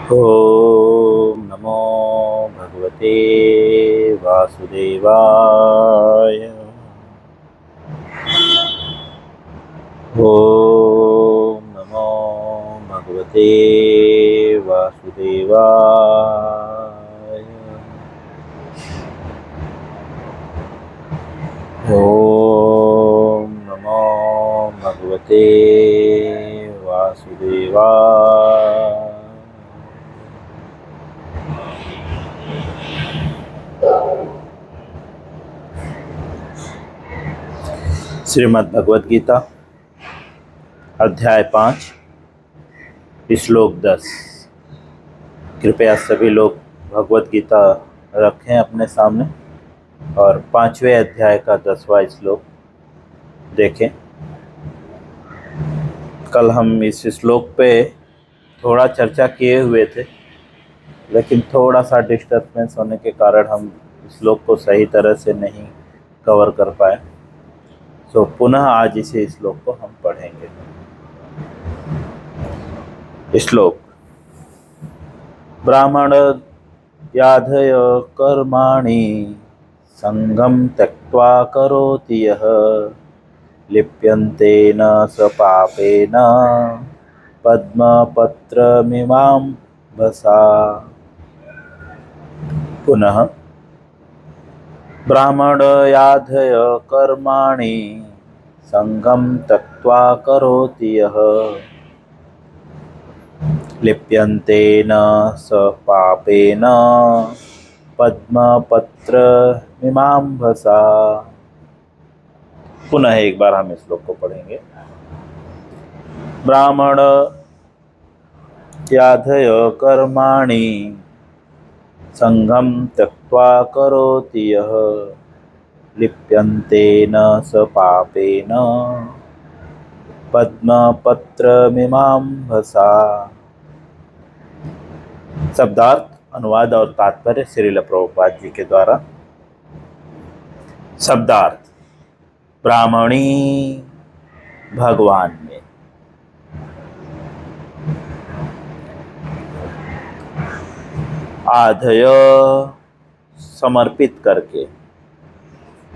ओम नमो भगवते वासुदेवाय। ओम नमो भगवते वासुदेवाय। ओम नमो भगवते वासुदेवाय। श्रीमद् भगवद गीता अध्याय 5 श्लोक 10। कृपया सभी लोग भगवद गीता रखें अपने सामने और 5वें अध्याय का 10वां श्लोक देखें। कल हम इस श्लोक पे थोड़ा चर्चा किए हुए थे, लेकिन थोड़ा सा डिस्टर्बेंस होने के कारण हम श्लोक को सही तरह से नहीं कवर कर पाए। तो पुनः आज इसी श्लोक को हम पढ़ेंगे। श्लोक। ब्राह्मण याधय कर्माणि संगम त्यक्त्वा करोति यः लिप्यन्ते न स पापेन पद्मपत्रमिवाम्भसा। पुनः। ब्राह्मण याधय कर्माणि संगम त्यक्त्वा करोति यः लिप्यन्ते न स पापेन पद्मपत्रमिवाम्भसा। पुनः एक बार हम इस श्लोक को पढ़ेंगे। ब्राह्मण याधय कर्माणि संगम त्यक्त्वा करोति यः लिप्यन्ते न स पापेन पद्मपत्रमिवाम्भसा। शब्दार्थ, अनुवाद और तात्पर्य श्रील प्रभुपाद जी के द्वारा। शब्दार्थ। ब्राह्मणी भगवान में, आधय समर्पित करके,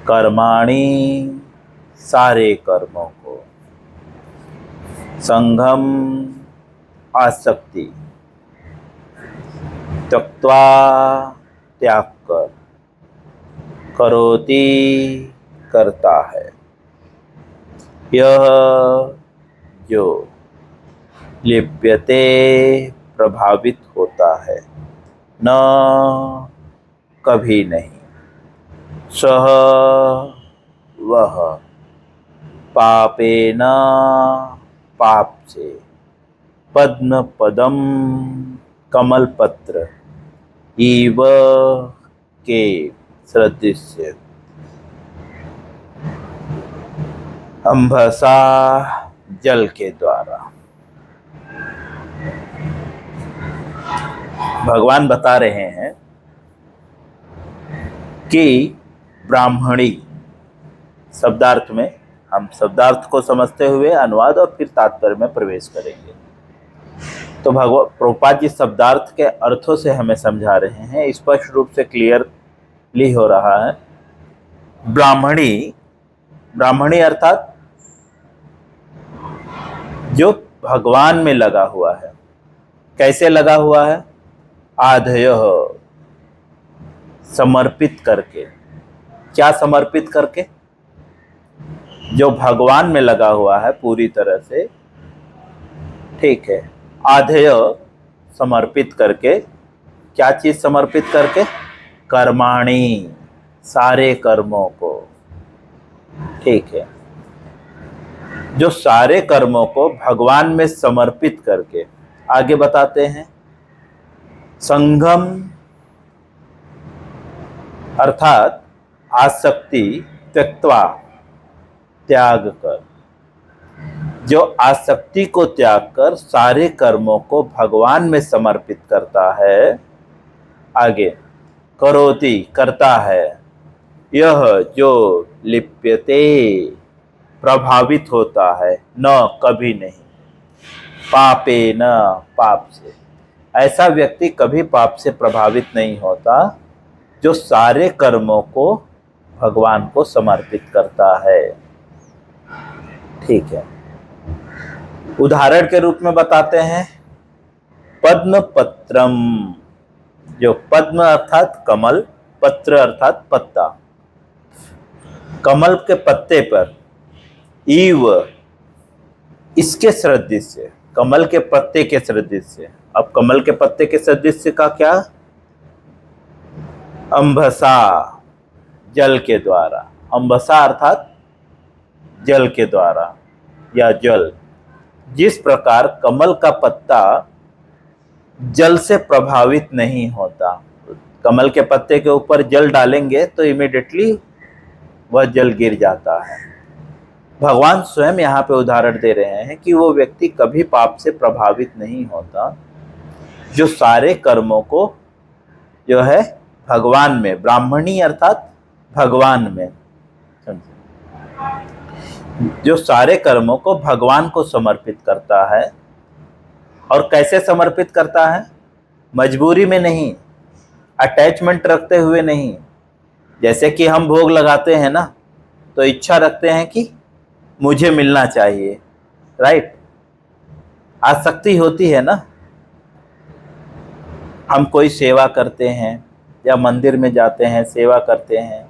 कर्माणि सारे कर्मों को, संगम आसक्ति, त्यक्त्वा त्याग कर, करोति करता है, यह जो लिप्यते प्रभावित होता है, न कभी नहीं, सह वह, पापेन पाप से, पद्म पदम कमल पत्र, इव के सदृश्य, अम्भसा जल के द्वारा। भगवान बता रहे हैं कि ब्राह्मणी शब्दार्थ में, हम शब्दार्थ को समझते हुए अनुवाद और फिर तात्पर्य में प्रवेश करेंगे। तो प्रभुपाद जी शब्दार्थ के अर्थों से हमें समझा रहे हैं, स्पष्ट रूप से क्लियरली हो रहा है। ब्राह्मणी, ब्राह्मणी अर्थात जो भगवान में लगा हुआ है। कैसे लगा हुआ है? आधय, समर्पित करके। क्या समर्पित करके? जो भगवान में लगा हुआ है पूरी तरह से, ठीक है। आधेय समर्पित करके, क्या चीज समर्पित करके? कर्माणि, सारे कर्मों को, ठीक है। जो सारे कर्मों को भगवान में समर्पित करके, आगे बताते हैं संगम अर्थात आसक्ति, त्यक्त्वा त्याग कर। जो आसक्ति को त्याग कर सारे कर्मों को भगवान में समर्पित करता है, आगे करोति करता है, यह जो लिप्यते प्रभावित होता है, न कभी नहीं, पापे न पाप से, ऐसा व्यक्ति कभी पाप से प्रभावित नहीं होता जो सारे कर्मों को भगवान को समर्पित करता है। ठीक है, उदाहरण के रूप में बताते हैं पद्म पत्रम। जो पद्म अर्थात कमल, पत्र अर्थात पत्ता, कमल के पत्ते पर ईव इसके सदृश्य, कमल के पत्ते के सदृश्य। अब कमल के पत्ते के सदृश्य का क्या? अंबसा, जल के द्वारा। अंबसा अर्थात जल के द्वारा या जल। जिस प्रकार कमल का पत्ता जल से प्रभावित नहीं होता, कमल के पत्ते के ऊपर जल डालेंगे तो इमीडिएटली वह जल गिर जाता है। भगवान स्वयं यहाँ पे उदाहरण दे रहे हैं कि वो व्यक्ति कभी पाप से प्रभावित नहीं होता जो सारे कर्मों को जो है भगवान में, ब्राह्मणी अर्थात भगवान में, जो सारे कर्मों को भगवान को समर्पित करता है। और कैसे समर्पित करता है? मजबूरी में नहीं, अटैचमेंट रखते हुए नहीं। जैसे कि हम भोग लगाते हैं ना, तो इच्छा रखते हैं कि मुझे मिलना चाहिए, राइट? आसक्ति होती है ना। हम कोई सेवा करते हैं या मंदिर में जाते हैं, सेवा करते हैं,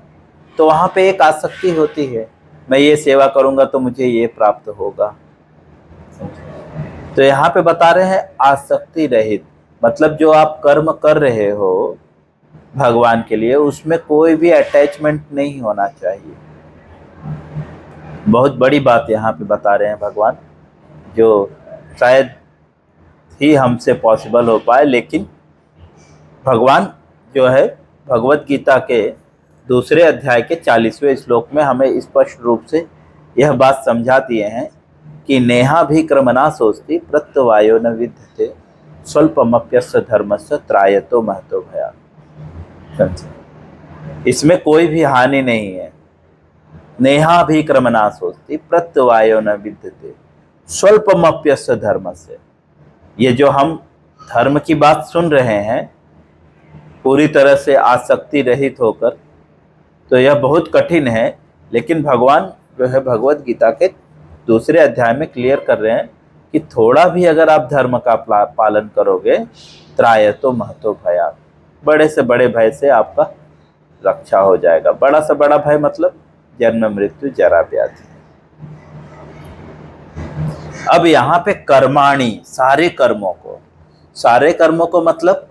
तो वहाँ पे एक आसक्ति होती है, मैं ये सेवा करूँगा तो मुझे ये प्राप्त होगा। तो यहाँ पे बता रहे हैं आसक्ति रहित, मतलब जो आप कर्म कर रहे हो भगवान के लिए, उसमें कोई भी अटैचमेंट नहीं होना चाहिए। बहुत बड़ी बात यहाँ पे बता रहे हैं भगवान, जो शायद ही हमसे पॉसिबल हो पाए, लेकिन भगवान जो है भगवत गीता के दूसरे अध्याय के 40वें श्लोक में हमें स्पष्ट रूप से यह बात समझा दिए हैं कि नेहा भी क्रमना सोचती प्रत्यवायो न विद्यते स्वल्पमप्यस्य धर्मस्य त्रायतो महतो भया। इसमें कोई भी हानि नहीं है। नेहा भी क्रमना सोचती प्रत्यवायो न विद्यते स्वल्पमप्यस्य धर्मस्य। ये जो हम धर्म की बात सुन रहे हैं पूरी तरह से आसक्ति रहित होकर, तो यह बहुत कठिन है, लेकिन भगवान जो है भगवत गीता के दूसरे अध्याय में क्लियर कर रहे हैं कि थोड़ा भी अगर आप धर्म का पालन करोगे, त्रायतो महतो भयात्, बड़े से बड़े भय से आपका रक्षा हो जाएगा। बड़ा से बड़ा भय मतलब जन्म मृत्यु जरा व्याधि। अब यहाँ पे कर्माणि, सारे कर्मों को मतलब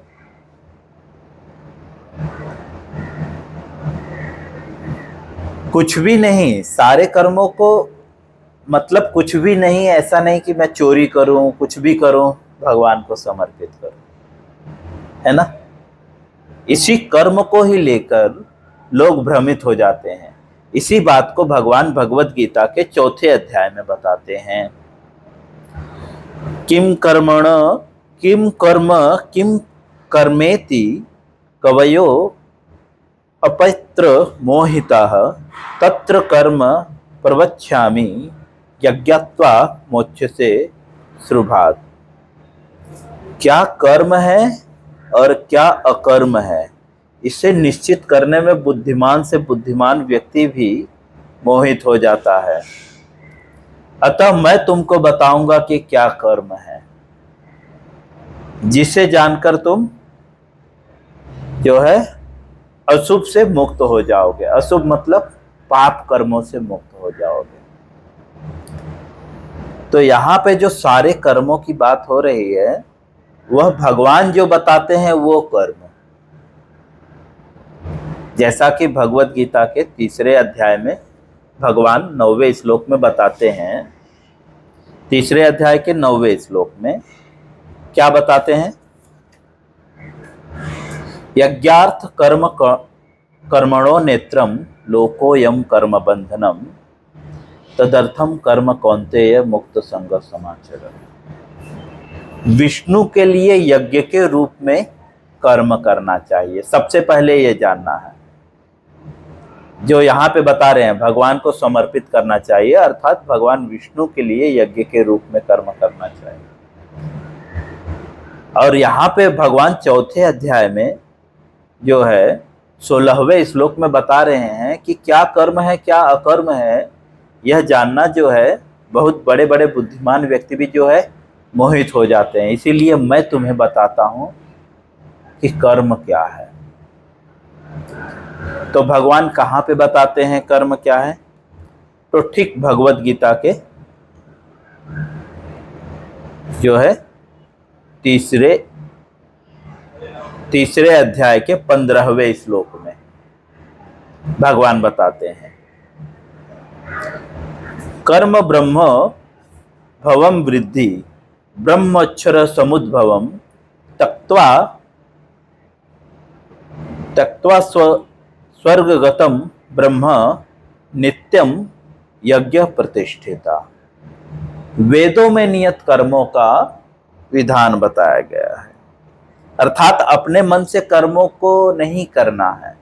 कुछ भी नहीं, सारे कर्मों को मतलब कुछ भी नहीं। ऐसा नहीं कि मैं चोरी करूं, कुछ भी करूं, भगवान को समर्पित करूं, है ना। इसी कर्म को ही लेकर लोग भ्रमित हो जाते हैं। इसी बात को भगवान भगवत गीता के 4थे अध्याय में बताते हैं। किम कर्मेति कवयो अपैत्र मोहिताः तत्र कर्म प्रवक्ष्यामि यज्ञत्वा मोक्ष्यसे शुभात्। क्या कर्म है और क्या अकर्म है, इसे निश्चित करने में बुद्धिमान से बुद्धिमान व्यक्ति भी मोहित हो जाता है। अतः मैं तुमको बताऊंगा कि क्या कर्म है, जिसे जानकर तुम जो है अशुभ से मुक्त हो जाओगे। अशुभ मतलब पाप कर्मों से मुक्त हो जाओगे। तो यहाँ पे जो सारे कर्मों की बात हो रही है, वह भगवान जो बताते हैं वो कर्म, जैसा कि भगवत गीता के 3रे अध्याय में भगवान 9वें श्लोक में बताते हैं। 3रे अध्याय के 9वें श्लोक में क्या बताते हैं? यज्ञार्थ कर्मणो नेत्रम लोकोयम कर्म बंधनम तदर्थम कर्म कौन्तेय मुक्त संग समाचरण। विष्णु के लिए यज्ञ के रूप में कर्म करना चाहिए, सबसे पहले ये जानना है। जो यहाँ पे बता रहे हैं भगवान को समर्पित करना चाहिए, अर्थात भगवान विष्णु के लिए यज्ञ के रूप में कर्म करना चाहिए। और यहाँ पे भगवान चौथे अध्याय में जो है 16वें श्लोक में बता रहे हैं कि क्या कर्म है क्या अकर्म है, यह जानना जो है बहुत बड़े बड़े बुद्धिमान व्यक्ति भी जो है मोहित हो जाते हैं। इसीलिए मैं तुम्हें बताता हूँ कि कर्म क्या है। तो भगवान कहाँ पे बताते हैं कर्म क्या है? तो ठीक भगवत गीता के जो है तीसरे अध्याय के 15वें श्लोक में भगवान बताते हैं, कर्म ब्रह्म भवम वृद्धि ब्रह्मक्षर समुद्भवम त्यक्त्वा स्वर्गगतम ब्रह्म नित्यम यज्ञ प्रतिष्ठिता। वेदों में नियत कर्मों का विधान बताया गया है, अर्थात अपने मन से कर्मों को नहीं करना है।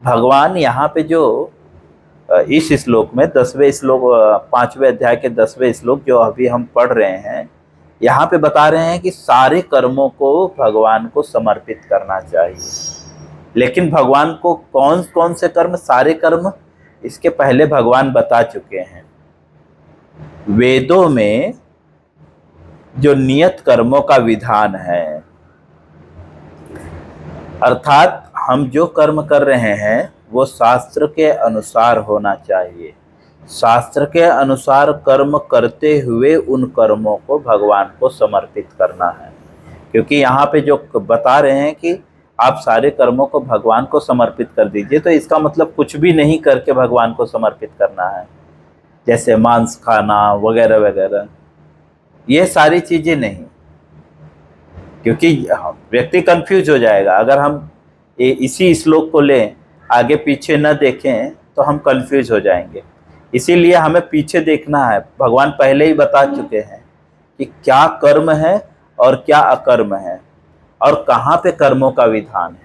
भगवान यहाँ पे जो इस श्लोक में 10वें श्लोक 5वें अध्याय के 10वें श्लोक जो अभी हम पढ़ रहे हैं, यहाँ पे बता रहे हैं कि सारे कर्मों को भगवान को समर्पित करना चाहिए। लेकिन भगवान को कौन कौन से कर्म, सारे कर्म इसके पहले भगवान बता चुके हैं। वेदों में जो नियत कर्मों का विधान है, अर्थात हम जो कर्म कर रहे हैं वो शास्त्र के अनुसार होना चाहिए। शास्त्र के अनुसार कर्म करते हुए उन कर्मों को भगवान को समर्पित करना है। क्योंकि यहाँ पे जो बता रहे हैं कि आप सारे कर्मों को भगवान को समर्पित कर दीजिए, तो इसका मतलब कुछ भी नहीं करके भगवान को समर्पित करना है, जैसे मांस खाना वगैरह वगैरह, ये सारी चीजें नहीं। क्योंकि व्यक्ति कंफ्यूज हो जाएगा। अगर हम इसी श्लोक को लें, आगे पीछे न देखें तो हम कंफ्यूज हो जाएंगे। इसीलिए हमें पीछे देखना है। भगवान पहले ही बता चुके हैं कि क्या कर्म है और क्या अकर्म है और कहाँ पे कर्मों का विधान है।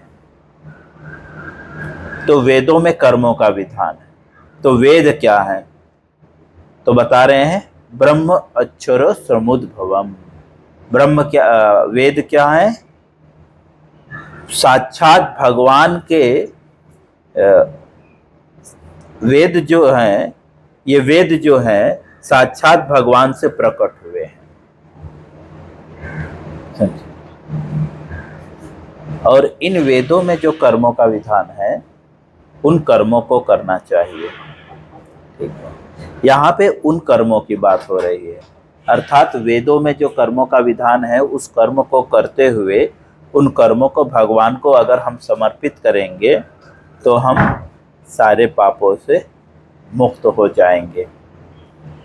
तो वेदों में कर्मों का विधान है। तो वेद क्या है? तो बता रहे हैं ब्रह्म अक्षर समुद्भवम। ब्रह्म क्या, वेद क्या है? साक्षात भगवान के वेद जो हैं, ये वेद जो हैं साक्षात भगवान से प्रकट हुए हैं। और इन वेदों में जो कर्मों का विधान है उन कर्मों को करना चाहिए। ठीक है, यहाँ पे उन कर्मों की बात हो रही है, अर्थात वेदों में जो कर्मों का विधान है उस कर्म को करते हुए उन कर्मों को भगवान को अगर हम समर्पित करेंगे तो हम सारे पापों से मुक्त हो जाएंगे।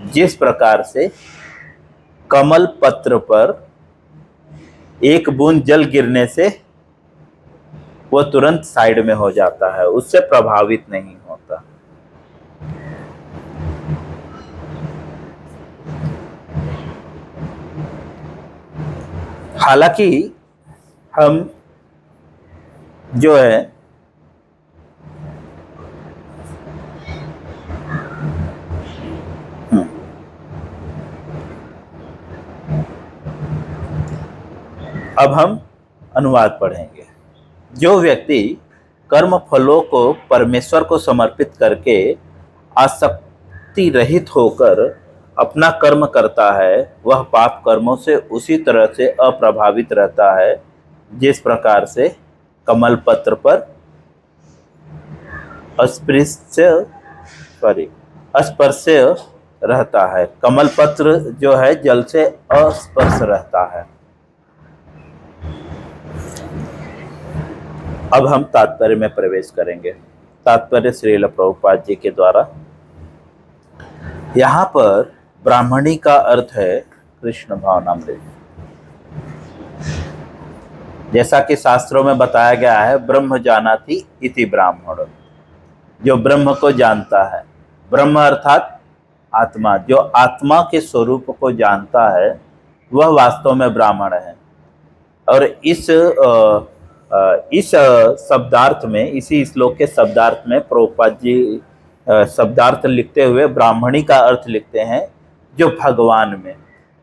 जिस प्रकार से कमल पत्र पर एक बूंद जल गिरने से वो तुरंत साइड में हो जाता है, उससे प्रभावित नहीं होता। हालांकि हम जो है अब हम अनुवाद पढ़ेंगे। जो व्यक्ति कर्म फलों को परमेश्वर को समर्पित करके आसक्ति रहित होकर अपना कर्म करता है, वह पाप कर्मों से उसी तरह से अप्रभावित रहता है जिस प्रकार से कमल पत्र पर अस्पर्श रहता है। कमल पत्र जो है जल से अस्पर्श रहता है। अब हम तात्पर्य में प्रवेश करेंगे। तात्पर्य श्रील प्रभुपाद जी के द्वारा। यहाँ पर ब्राह्मणी का अर्थ है कृष्ण भावनामृत। जैसा कि शास्त्रों में बताया गया है, ब्रह्म जानाति इति ब्राह्मण, जो ब्रह्म को जानता है। ब्रह्म अर्थात आत्मा, जो आत्मा के स्वरूप को जानता है वह वास्तव में ब्राह्मण है। और इस शब्दार्थ में, इसी श्लोक के शब्दार्थ में प्रभुपाद जी शब्दार्थ लिखते हुए ब्राह्मणी का अर्थ लिखते हैं जो भगवान में,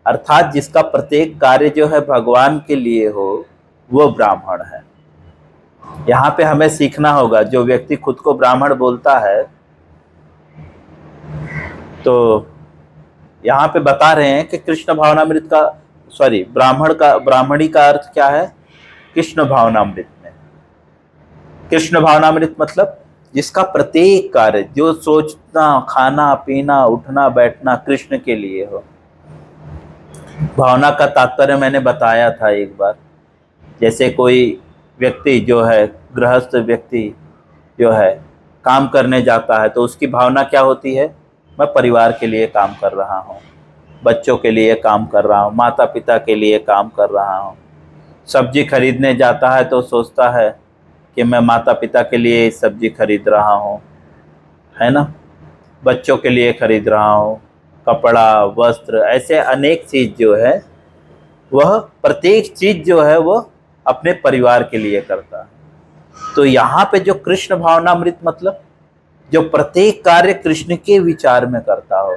अर्थात जिसका प्रत्येक कार्य जो है भगवान के लिए हो, वो ब्राह्मण है। यहाँ पे हमें सीखना होगा, जो व्यक्ति खुद को ब्राह्मण बोलता है, तो यहाँ पे बता रहे हैं कि कृष्ण भावनामृत का ब्राह्मणी का अर्थ क्या है? कृष्ण भावनामृत में। कृष्ण भावनामृत मतलब जिसका प्रत्येक कार्य, जो सोचना, खाना पीना, उठना बैठना कृष्ण के लिए हो। भावना का तात्पर्य मैंने बताया था एक बार। जैसे कोई व्यक्ति जो है, गृहस्थ व्यक्ति जो है काम करने जाता है, तो उसकी भावना क्या होती है? मैं परिवार के लिए काम कर रहा हूँ, बच्चों के लिए काम कर रहा हूँ, माता पिता के लिए काम कर रहा हूँ। सब्जी खरीदने जाता है तो सोचता है कि मैं माता पिता के लिए सब्जी खरीद रहा हूँ, है ना, बच्चों के लिए खरीद रहा हूँ, कपड़ा, वस्त्र, ऐसे अनेक चीज़ जो है, वह प्रत्येक चीज़ जो है वो अपने परिवार के लिए करता है। तो यहाँ पे जो कृष्ण भावनामृत मतलब जो प्रत्येक कार्य कृष्ण के विचार में करता हो।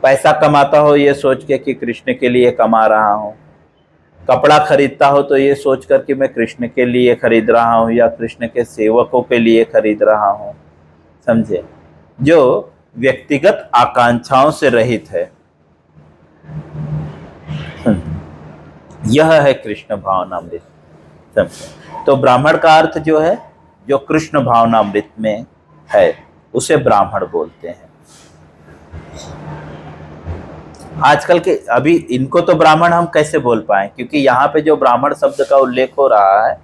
पैसा कमाता हो ये सोच के कि कृष्ण के लिए कमा रहा हूँ, कपड़ा खरीदता हो तो ये सोच कर कि मैं कृष्ण के लिए खरीद रहा हूँ या कृष्ण के सेवकों के लिए खरीद रहा हूँ। समझे? जो व्यक्तिगत आकांक्षाओं से रहित है, यह है कृष्ण भावनामृत। समझे? तो ब्राह्मण का अर्थ जो है, जो कृष्ण भावनामृत में है, उसे ब्राह्मण बोलते हैं। आजकल के अभी इनको तो ब्राह्मण हम कैसे बोल पाए, क्योंकि यहाँ पे जो ब्राह्मण शब्द का उल्लेख हो रहा है,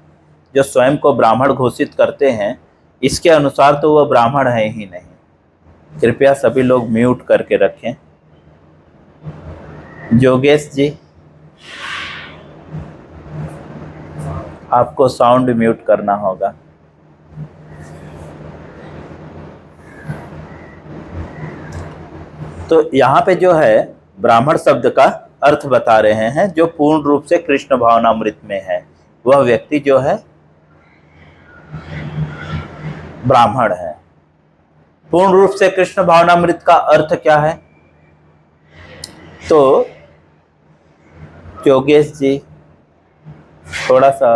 जो स्वयं को ब्राह्मण घोषित करते हैं, इसके अनुसार तो वह ब्राह्मण है ही नहीं। कृपया सभी लोग म्यूट करके रखें। जोगेश जी, आपको साउंड म्यूट करना होगा। तो यहाँ पे जो है ब्राह्मण शब्द का अर्थ बता रहे हैं, जो पूर्ण रूप से कृष्ण भावनामृत में है, वह व्यक्ति जो है ब्राह्मण है। पूर्ण रूप से कृष्ण भावनामृत का अर्थ क्या है? तो योगेश जी, थोड़ा सा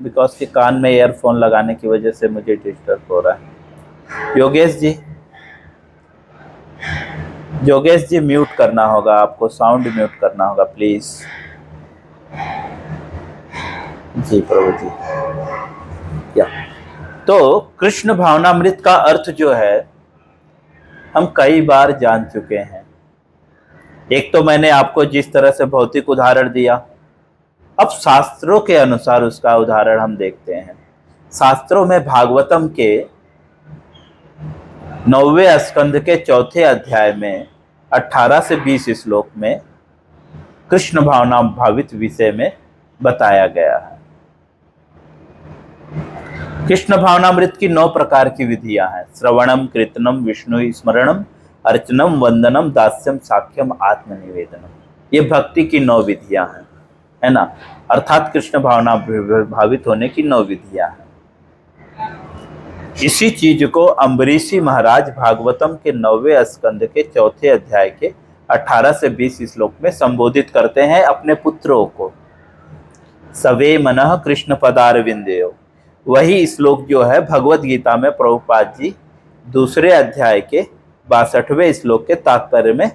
बिकॉज के कान में ईयरफोन लगाने की वजह से मुझे डिस्टर्ब हो रहा है। योगेश जी म्यूट करना होगा, आपको साउंड म्यूट करना होगा प्लीज। जी प्रभु जी। या तो कृष्ण भावनामृत का अर्थ जो है हम कई बार जान चुके हैं। एक तो मैंने आपको जिस तरह से भौतिक उदाहरण दिया, अब शास्त्रों के अनुसार उसका उदाहरण हम देखते हैं। शास्त्रों में भागवतम के 9वें स्कंध के 4थे अध्याय में 18 से 20 श्लोक में कृष्ण भावना भावित विषय में बताया गया है। कृष्ण भावनामृत की 9 प्रकार की विधियां हैं। श्रवणम, कीर्तनम, विष्णु स्मरणम, अर्चनम, वंदनम, दास्यम, साख्यम, आत्मनिवेदनम। ये भक्ति की 9 विधियां हैं, है ना, अर्थात कृष्ण भावना भावित होने की 9 विधियां हैं। इसी चीज को अम्बरीशी महाराज भागवतम के 9वें स्कंद के 4थे अध्याय के 18 से 20 श्लोक में संबोधित करते हैं अपने पुत्रों को। सवे मनः कृष्ण पदारविंदयो। वही श्लोक जो है भगवत गीता में प्रभुपाद जी 2 अध्याय के 62वें श्लोक के तात्पर्य में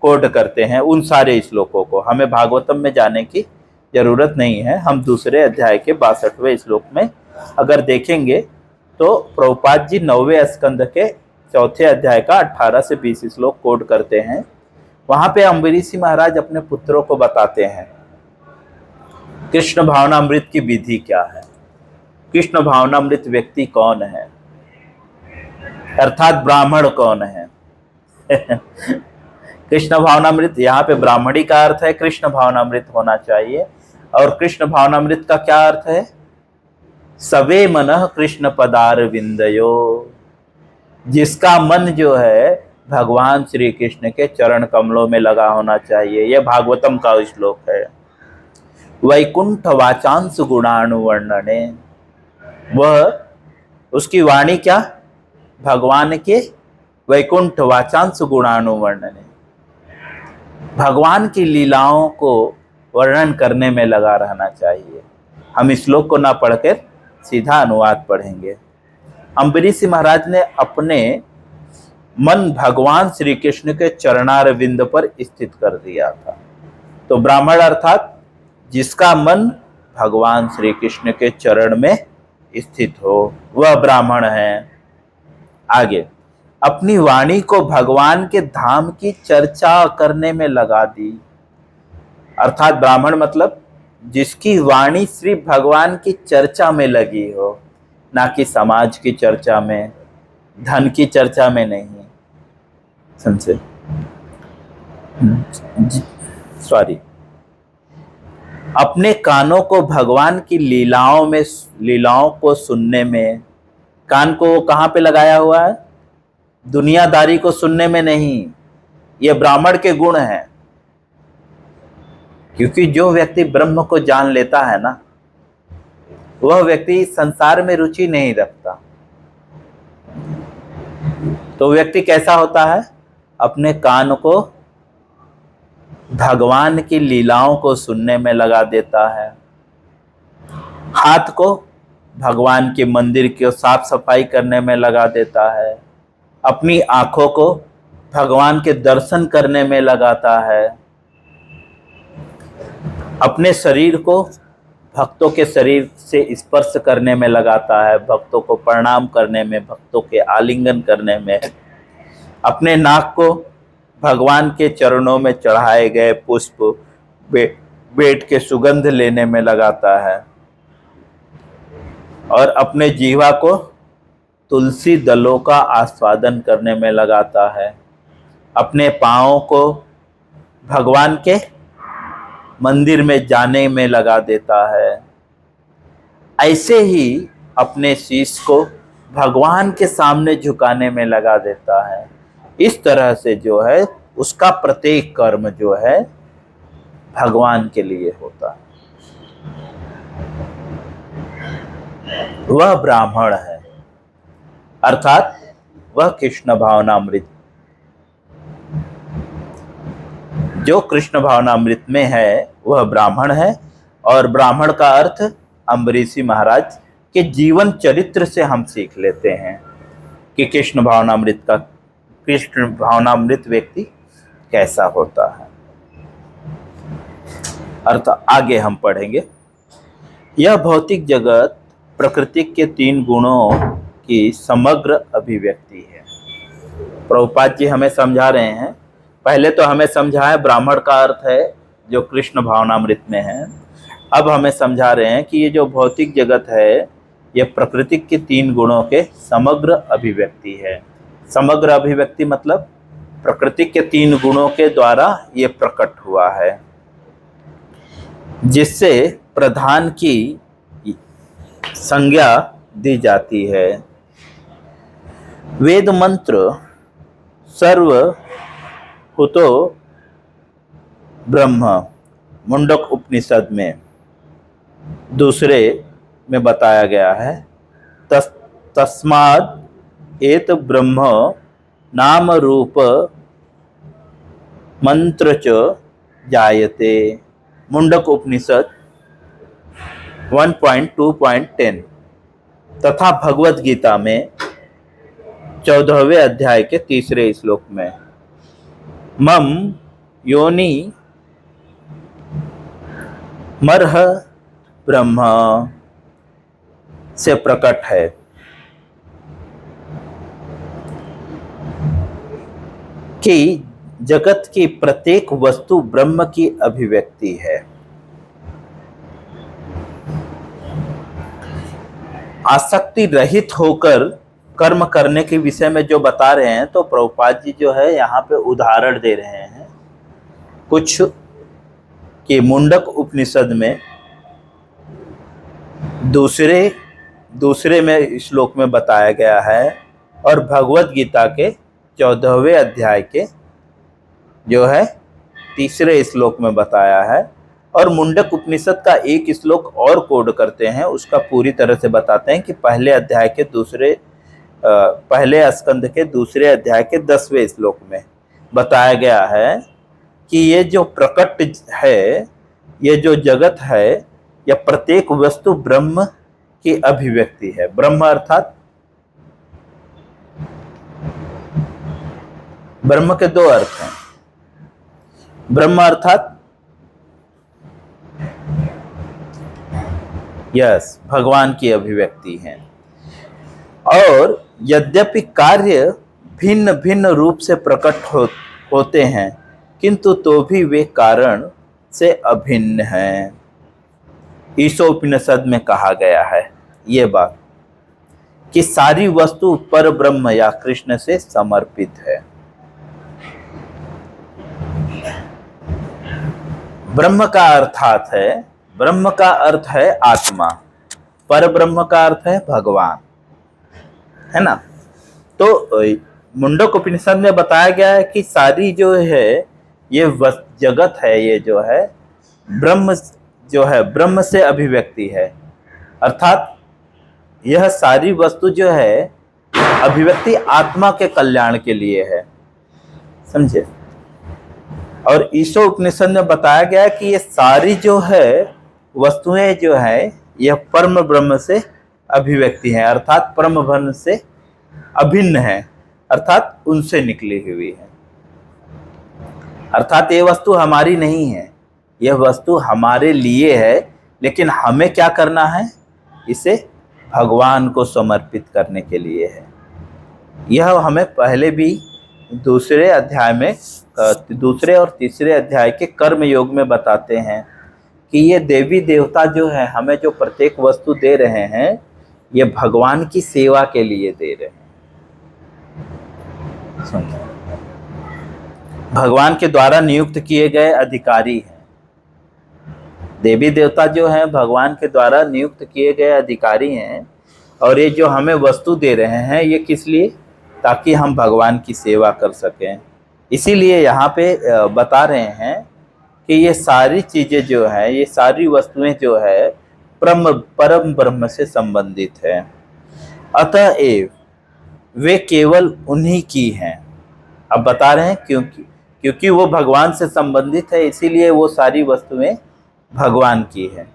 कोट करते हैं। उन सारे श्लोकों को हमें भागवतम में जाने की जरूरत नहीं है। हम 2 अध्याय के 62वें श्लोक में अगर देखेंगे तो प्रभुपाद जी 9वें स्कंद के 4थे अध्याय का 18 से 20 श्लोक कोट करते हैं। वहां पे अम्बरीशी महाराज अपने पुत्रों को बताते हैं कृष्ण भावनामृत की विधि क्या है, कृष्ण भावनामृत व्यक्ति कौन है, अर्थात ब्राह्मण कौन है। कृष्ण भावनामृत, यहाँ पे ब्राह्मणी का अर्थ है कृष्ण भावनामृत होना चाहिए। और कृष्ण भावनामृत का क्या अर्थ है? सवे मनः कृष्ण पदारविंदयो। जिसका मन जो है भगवान श्री कृष्ण के चरण कमलों में लगा होना चाहिए। यह भागवतम का श्लोक है। वैकुंठ वाचांस गुणानुवर्णने, वह उसकी वाणी क्या? भगवान के वैकुंठ वाचांस गुणानुवर्णने, भगवान की लीलाओं को वर्णन करने में लगा रहना चाहिए। हम इस श्लोक को ना पढ़कर सीधा अनुवाद पढ़ेंगे। अम्बरीश महाराज ने अपने मन भगवान श्री कृष्ण के चरणारविंद पर स्थित कर दिया था। तो ब्राह्मण अर्थात जिसका मन भगवान श्री कृष्ण के चरण में स्थित हो, वह ब्राह्मण है। आगे, अपनी वाणी को भगवान के धाम की चर्चा करने में लगा दी। अर्थात ब्राह्मण मतलब जिसकी वाणी श्री भगवान की चर्चा में लगी हो, ना कि समाज की चर्चा में, धन की चर्चा में नहीं। संशय सॉरी अपने कानों को भगवान की लीलाओं को सुनने में। कान को वो कहाँ पे लगाया हुआ है? दुनियादारी को सुनने में नहीं। ये ब्राह्मण के गुण हैं, क्योंकि जो व्यक्ति ब्रह्म को जान लेता है ना, वह व्यक्ति संसार में रुचि नहीं रखता। तो व्यक्ति कैसा होता है? अपने कान को भगवान की लीलाओं को सुनने में लगा देता है, हाथ को भगवान के मंदिर की साफ सफाई करने में लगा देता है, अपनी आंखों को भगवान के दर्शन करने में लगाता है, अपने शरीर को भक्तों के शरीर से स्पर्श करने में लगाता है, भक्तों को प्रणाम करने में, भक्तों के आलिंगन करने में, अपने नाक को भगवान के चरणों में चढ़ाए गए पुष्प बेट के सुगंध लेने में लगाता है, और अपने जीवा को तुलसी दलों का आस्वादन करने में लगाता है, अपने पाँवों को भगवान के मंदिर में जाने में लगा देता है। ऐसे ही अपने शीश को भगवान के सामने झुकाने में लगा देता है। इस तरह से जो है उसका प्रत्येक कर्म जो है भगवान के लिए होता है। वह ब्राह्मण है, अर्थात वह कृष्ण भावनामृत, जो कृष्ण भावनामृत में है वह ब्राह्मण है। और ब्राह्मण का अर्थ अम्बरीशी महाराज के जीवन चरित्र से हम सीख लेते हैं कि कृष्ण भावनामृत व्यक्ति कैसा होता है। अर्थ आगे हम पढ़ेंगे। यह भौतिक जगत प्रकृति के 3 गुणों की समग्र अभिव्यक्ति है। प्रभुपाद जी हमें समझा रहे हैं। पहले तो हमें समझाया ब्राह्मण का अर्थ है जो कृष्ण भावनामृत में है। अब हमें समझा रहे हैं कि ये जो भौतिक जगत है यह प्रकृति के 3 गुणों के समग्र अभिव्यक्ति है। समग्र अभिव्यक्ति मतलब प्रकृति के 3 गुणों के द्वारा ये प्रकट हुआ है, जिससे प्रधान की संज्ञा दी जाती है। वेद मंत्र सर्वभूतो ब्रह्म मुंडक उपनिषद में दूसरे में बताया गया है, तस्माद् एत ब्रह्म नाम रूप मंत्र च जायते। मुंडक उपनिषद 1.2.10 तथा भगवत गीता में 14वें अध्याय के 3 श्लोक में मम योनि मर्ह ब्रह्म से प्रकट है कि जगत की प्रत्येक वस्तु ब्रह्म की अभिव्यक्ति है। आसक्ति रहित होकर कर्म करने के विषय में जो बता रहे हैं, तो प्रभुपाद जी जो है यहाँ पे उदाहरण दे रहे हैं कुछ कि मुंडक उपनिषद में दूसरे में श्लोक में बताया गया है, और भगवत गीता के 14वें अध्याय के जो है 3 श्लोक में बताया है। और मुंडक उपनिषद का एक श्लोक और कोड करते हैं, उसका पूरी तरह से बताते हैं कि पहले स्कंद के 2 अध्याय के 10वें श्लोक में बताया गया है कि ये जो प्रकट है, ये जो जगत है, यह प्रत्येक वस्तु ब्रह्म की अभिव्यक्ति है। ब्रह्म अर्थात, ब्रह्म के दो अर्थ हैं। ब्रह्म अर्थात यस, भगवान की अभिव्यक्ति है। और यद्यपि कार्य भिन्न भिन्न रूप से प्रकट होते हैं, किंतु तो भी वे कारण से अभिन्न हैं। ईशोपनिषद में कहा गया है ये बात कि सारी वस्तु पर ब्रह्म या कृष्ण से समर्पित है। ब्रह्म का अर्थात है, ब्रह्म का अर्थ है आत्मा, पर ब्रह्म का अर्थ है भगवान, है ना। तो मुंडक उपनिषद में बताया गया है कि सारी जो है ये जगत है, ये जो है ब्रह्म, जो है ब्रह्म से अभिव्यक्ति है। अर्थात यह सारी वस्तु जो है अभिव्यक्ति आत्मा के कल्याण के लिए है, समझे। और ईशो उपनिषद में बताया गया है कि ये सारी जो है वस्तुएं जो है यह परम ब्रह्म से अभिव्यक्ति है, अर्थात परम ब्रह्म से अभिन्न है, अर्थात उनसे निकली हुई है। अर्थात ये वस्तु हमारी नहीं है, यह वस्तु हमारे लिए है, लेकिन हमें क्या करना है, इसे भगवान को समर्पित करने के लिए है। यह हमें पहले भी दूसरे अध्याय में, दूसरे और तीसरे अध्याय के कर्म योग में बताते हैं कि ये देवी देवता जो है हमें जो प्रत्येक वस्तु दे रहे हैं, ये भगवान की सेवा के लिए दे रहे हैं। भगवान के द्वारा नियुक्त किए गए अधिकारी हैं। देवी देवता जो हैं भगवान के द्वारा नियुक्त किए गए अधिकारी हैं, और ये जो हमें वस्तु दे रहे हैं ये किस लिए, ताकि हम भगवान की सेवा कर सकें। इसीलिए यहाँ पे बता रहे हैं कि ये सारी चीज़ें जो हैं, ये सारी वस्तुएं जो है परम ब्रह्म से संबंधित है। अतएव वे केवल उन्हीं की हैं। अब बता रहे हैं क्योंकि वो भगवान से संबंधित है, इसीलिए वो सारी वस्तुएं भगवान की है।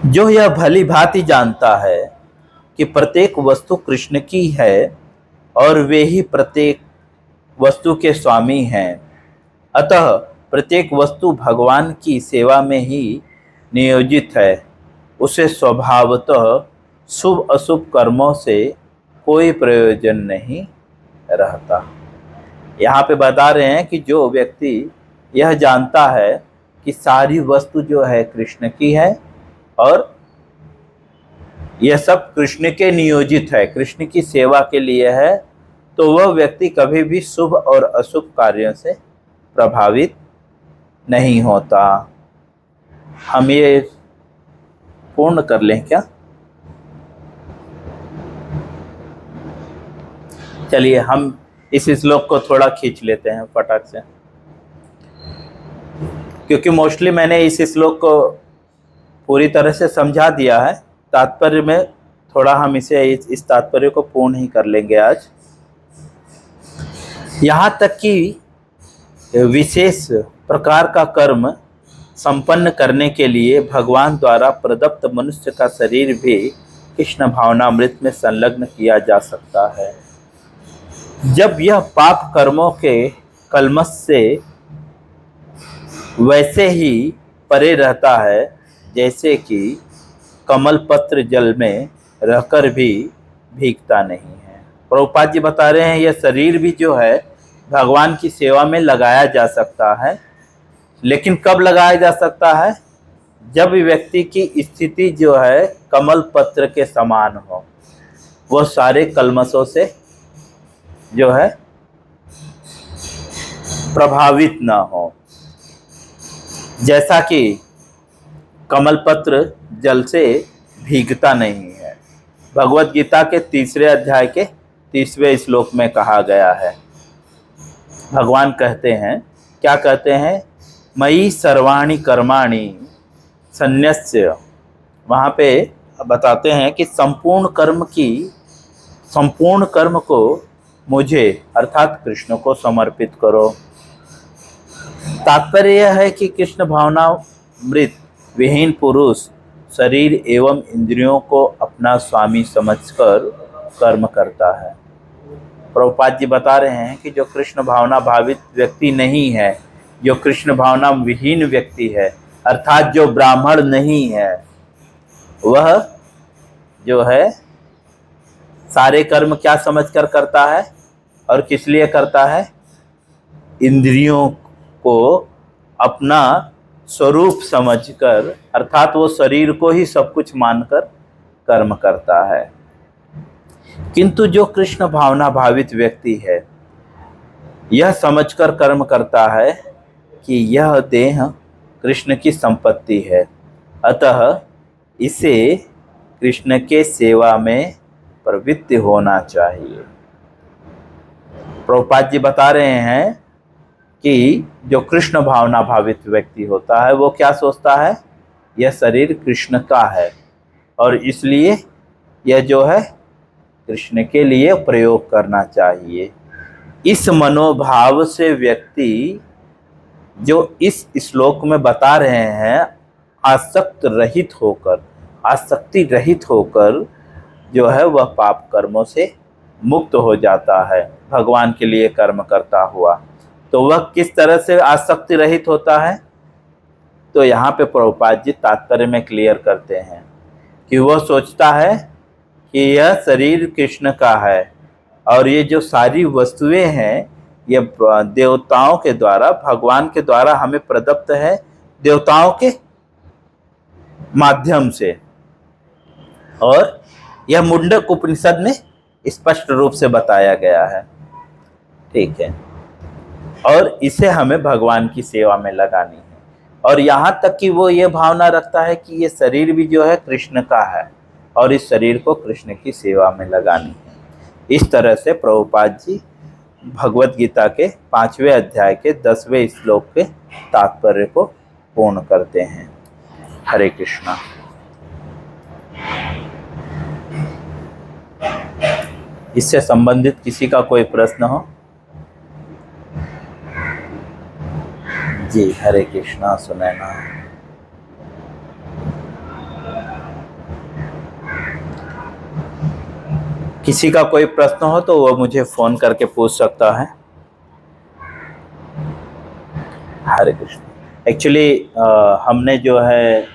जो यह भली भांति जानता है कि प्रत्येक वस्तु कृष्ण की है और वे ही प्रत्येक वस्तु के स्वामी हैं, अतः प्रत्येक वस्तु भगवान की सेवा में ही नियोजित है, उसे स्वभावतः शुभ अशुभ कर्मों से कोई प्रयोजन नहीं रहता। यहाँ पे बता रहे हैं कि जो व्यक्ति यह जानता है कि सारी वस्तु जो है कृष्ण की है और यह सब कृष्ण के नियोजित है, कृष्ण की सेवा के लिए है, तो वह व्यक्ति कभी भी शुभ और अशुभ कार्यों से प्रभावित नहीं होता। हम ये पूर्ण कर लें क्या? चलिए हम इस श्लोक को थोड़ा खींच लेते हैं फटाक से, क्योंकि मोस्टली मैंने इस श्लोक को पूरी तरह से समझा दिया है। तात्पर्य में थोड़ा हम इस तात्पर्य को पूर्ण ही कर लेंगे आज। यहाँ तक कि विशेष प्रकार का कर्म संपन्न करने के लिए भगवान द्वारा प्रदत्त मनुष्य का शरीर भी कृष्ण भावनामृत में संलग्न किया जा सकता है। जब यह पाप कर्मों के कलमश से वैसे ही परे रहता है जैसे कि कमल पत्र जल में रहकर भी भीगता नहीं है। प्रभुपाद जी बता रहे हैं यह शरीर भी जो है भगवान की सेवा में लगाया जा सकता है, लेकिन कब लगाया जा सकता है? जब व्यक्ति की स्थिति जो है कमल पत्र के समान हो, वो सारे कलमशों से जो है प्रभावित ना हो। जैसा कि कमल पत्र जल से भीगता नहीं है, भगवत गीता के 3 अध्याय के 30वें श्लोक में कहा गया है। भगवान कहते हैं, क्या कहते हैं? मयि सर्वाणि कर्माणि सन्यस्य। वहाँ पे बताते हैं कि संपूर्ण कर्म को मुझे अर्थात कृष्ण को समर्पित करो। तात्पर्य यह है कि कृष्ण भावनामृत विहीन पुरुष शरीर एवं इंद्रियों को अपना स्वामी समझकर कर्म करता है। प्रभुपाद जी बता रहे हैं कि जो कृष्ण भावना भावित व्यक्ति नहीं है, जो कृष्ण भावना विहीन व्यक्ति है, अर्थात जो ब्राह्मण नहीं है, वह जो है सारे कर्म क्या समझकर करता है और किस लिए करता है? इंद्रियों को अपना स्वरूप समझकर, अर्थात वो शरीर को ही सब कुछ मानकर कर्म करता है। किंतु जो कृष्ण भावना भावित व्यक्ति है, यह समझकर कर्म करता है कि यह देह कृष्ण की संपत्ति है, अतः इसे कृष्ण के सेवा में प्रवृत्त होना चाहिए। प्रभुपाद जी बता रहे हैं कि जो कृष्ण भावना भावित व्यक्ति होता है वो क्या सोचता है? यह शरीर कृष्ण का है और इसलिए यह जो है कृष्ण के लिए प्रयोग करना चाहिए। इस मनोभाव से व्यक्ति जो इस श्लोक में बता रहे हैं, आसक्ति रहित होकर जो है वह पाप कर्मों से मुक्त हो जाता है, भगवान के लिए कर्म करता हुआ। तो वह किस तरह से आसक्ति रहित होता है? तो यहाँ पे प्रभुपाद जी तात्पर्य में क्लियर करते हैं कि वह सोचता है कि यह शरीर कृष्ण का है और ये जो सारी वस्तुएं हैं ये देवताओं के द्वारा, भगवान के द्वारा हमें प्रदत्त है, देवताओं के माध्यम से। और यह मुंडक उपनिषद में स्पष्ट रूप से बताया गया है, ठीक है। और इसे हमें भगवान की सेवा में लगानी है। और यहाँ तक कि वो ये भावना रखता है कि ये शरीर भी जो है कृष्ण का है और इस शरीर को कृष्ण की सेवा में लगानी है। इस तरह से प्रभुपाद जी भगवत गीता के 5वें अध्याय के 10वें श्लोक के तात्पर्य को पूर्ण करते हैं। हरे कृष्णा। इससे संबंधित किसी का कोई प्रश्न हो? जी, हरे कृष्णा। सुनैना। किसी का कोई प्रश्न हो तो वो मुझे फोन करके पूछ सकता है। हरे कृष्ण। एक्चुअली हमने जो है